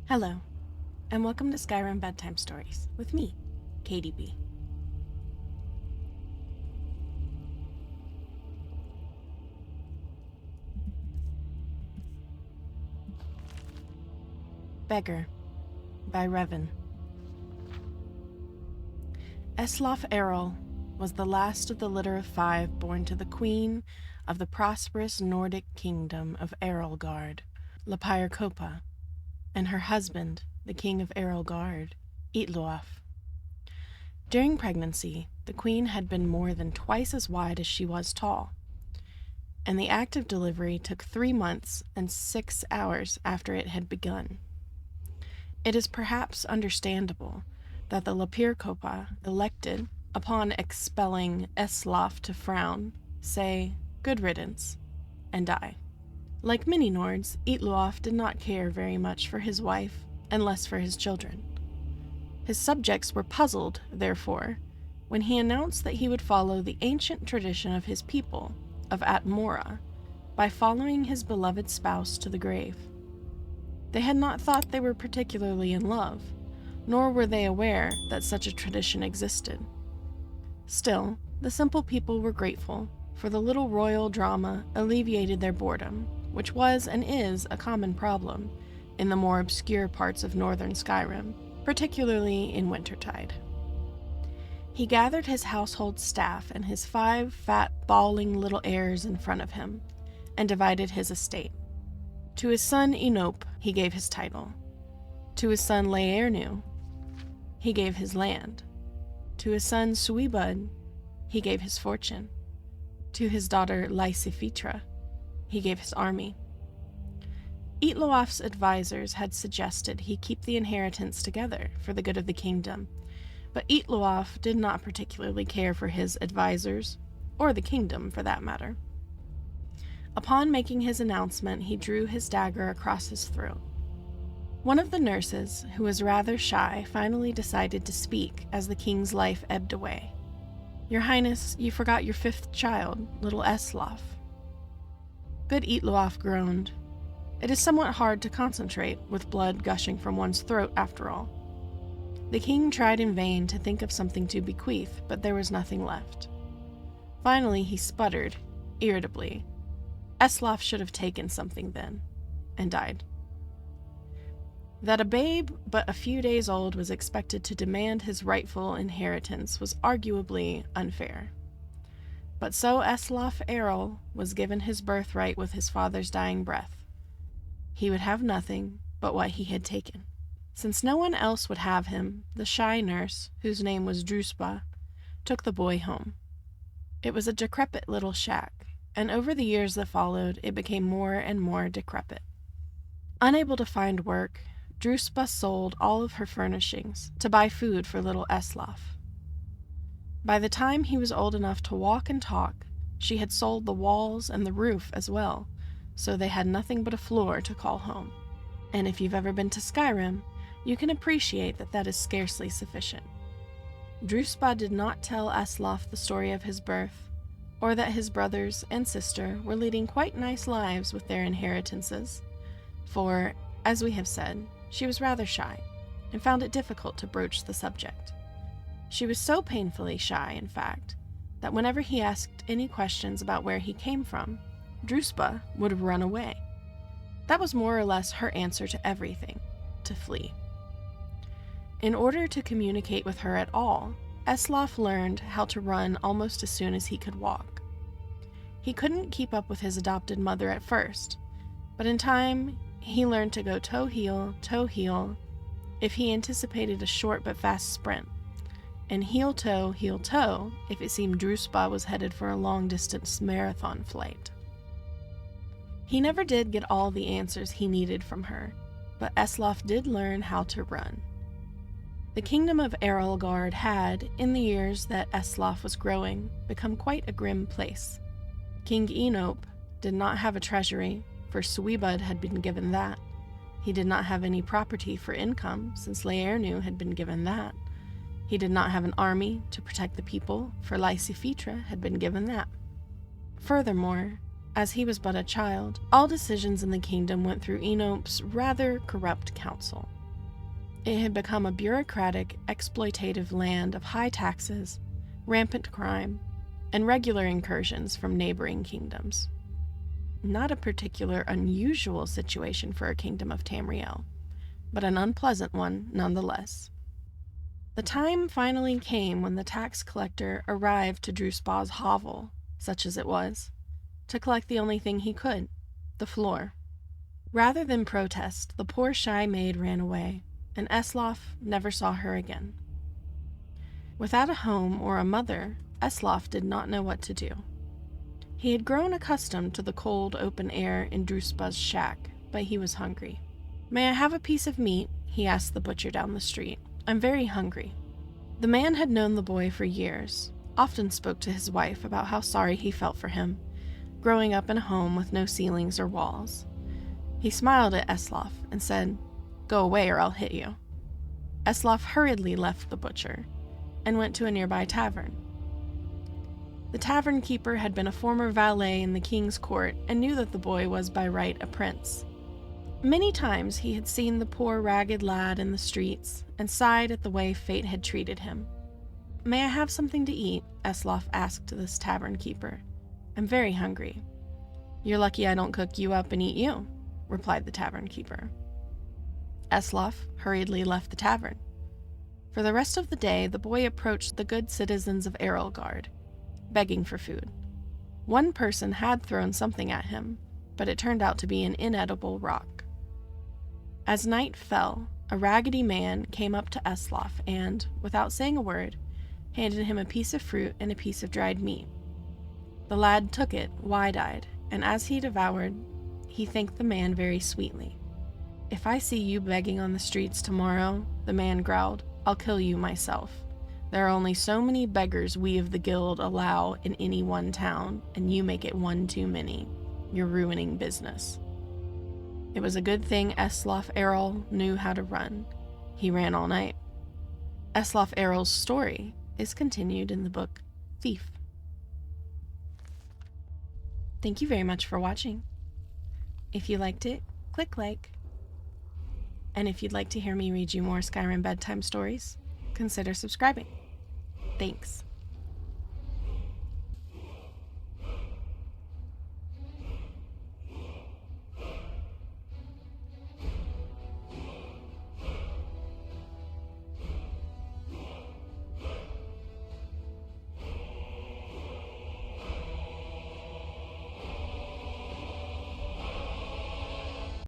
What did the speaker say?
Hello, and welcome to Skyrim Bedtime Stories with me, KDB. Beggar by Revan. Eslaf Errol was the last of the litter of 5 born to the queen of the prosperous Nordic kingdom of Errolgard, Lapire, and her husband, the king of Errolgard, Itloaf. During pregnancy, the queen had been more than twice as wide as she was tall, and the act of delivery took 3 months and 6 hours after it had begun. It is perhaps understandable that the Lapire elected, upon expelling Eslaf to frown, say, "Good riddance," and die. Like many Nords, Itloaf did not care very much for his wife, and less for his children. His subjects were puzzled, therefore, when he announced that he would follow the ancient tradition of his people, of Atmora, by following his beloved spouse to the grave. They had not thought they were particularly in love, nor were they aware that such a tradition existed. Still, the simple people were grateful, for the little royal drama alleviated their boredom, which was and is a common problem in the more obscure parts of northern Skyrim, particularly in wintertide. He gathered his household staff and his 5 fat, bawling little heirs in front of him, and divided his estate. To his son Enope he gave his title. To his son Laernu he gave his land. To his son Suibud he gave his fortune. To his daughter Lysifitra he gave his army. Itloaf's advisors had suggested he keep the inheritance together for the good of the kingdom, but Itloaf did not particularly care for his advisors, or the kingdom for that matter. Upon making his announcement, he drew his dagger across his throat. One of the nurses, who was rather shy, finally decided to speak as the king's life ebbed away. "Your Highness, you forgot your 5th child, little Eslaf." Good Itloaf groaned. It is somewhat hard to concentrate with blood gushing from one's throat, after all. The king tried in vain to think of something to bequeath, but there was nothing left. Finally, he sputtered, irritably. Eslaf should have taken something then, and died. That a babe but a few days old was expected to demand his rightful inheritance was arguably unfair. But so Eslaf Errol was given his birthright with his father's dying breath. He would have nothing but what he had taken. Since no one else would have him, the shy nurse, whose name was Druspa, took the boy home. It was a decrepit little shack, and over the years that followed, it became more and more decrepit. Unable to find work, Druspa sold all of her furnishings to buy food for little Eslaf. By the time he was old enough to walk and talk, she had sold the walls and the roof as well, so they had nothing but a floor to call home. And if you've ever been to Skyrim, you can appreciate that that is scarcely sufficient. Druspa did not tell Eslaf the story of his birth, or that his brothers and sister were leading quite nice lives with their inheritances, for, as we have said, she was rather shy, and found it difficult to broach the subject. She was so painfully shy, in fact, that whenever he asked any questions about where he came from, Druspa would run away. That was more or less her answer to everything, to flee. In order to communicate with her at all, Eslaf learned how to run almost as soon as he could walk. He couldn't keep up with his adopted mother at first, but in time he learned to go toe-heel, if he anticipated a short but fast sprint, and heel-toe if it seemed Druspa was headed for a long-distance marathon flight. He never did get all the answers he needed from her, but Eslaf did learn how to run. The kingdom of Errolgard had, in the years that Eslaf was growing, become quite a grim place. King Enope did not have a treasury, for Suibud had been given that. He did not have any property for income, since Laernu had been given that. He did not have an army to protect the people, for Lysifitra had been given that. Furthermore, as he was but a child, all decisions in the kingdom went through Enope's rather corrupt council. It had become a bureaucratic, exploitative land of high taxes, rampant crime, and regular incursions from neighboring kingdoms. Not a particular unusual situation for a kingdom of Tamriel, but an unpleasant one nonetheless. The time finally came when the tax collector arrived to Druspa's hovel, such as it was, to collect the only thing he could, the floor. Rather than protest, the poor shy maid ran away, and Esloff never saw her again. Without a home or a mother, Esloff did not know what to do. He had grown accustomed to the cold, open air in Druspa's shack, but he was hungry. "May I have a piece of meat?" he asked the butcher down the street. "I'm very hungry." The man had known the boy for years, often spoke to his wife about how sorry he felt for him, growing up in a home with no ceilings or walls. He smiled at Esloff and said, "Go away or I'll hit you." Esloff hurriedly left the butcher and went to a nearby tavern. The tavern keeper had been a former valet in the king's court and knew that the boy was by right a prince. Many times he had seen the poor ragged lad in the streets and sighed at the way fate had treated him. "May I have something to eat?" Esloff asked this tavern keeper. "I'm very hungry." "You're lucky I don't cook you up and eat you," replied the tavern keeper. Esloff hurriedly left the tavern. For the rest of the day, the boy approached the good citizens of Erelgard, begging for food. One person had thrown something at him, but it turned out to be an inedible rock. As night fell, a raggedy man came up to Esloff and, without saying a word, handed him a piece of fruit and a piece of dried meat. The lad took it, wide-eyed, and as he devoured, he thanked the man very sweetly. "If I see you begging on the streets tomorrow," the man growled, "I'll kill you myself. There are only so many beggars we of the guild allow in any one town, and you make it one too many. You're ruining business." It was a good thing Esloff Errol knew how to run. He ran all night. Esloff Errol's story is continued in the book Thief. Thank you very much for watching. If you liked it, click like. And if you'd like to hear me read you more Skyrim Bedtime Stories, consider subscribing. Thanks.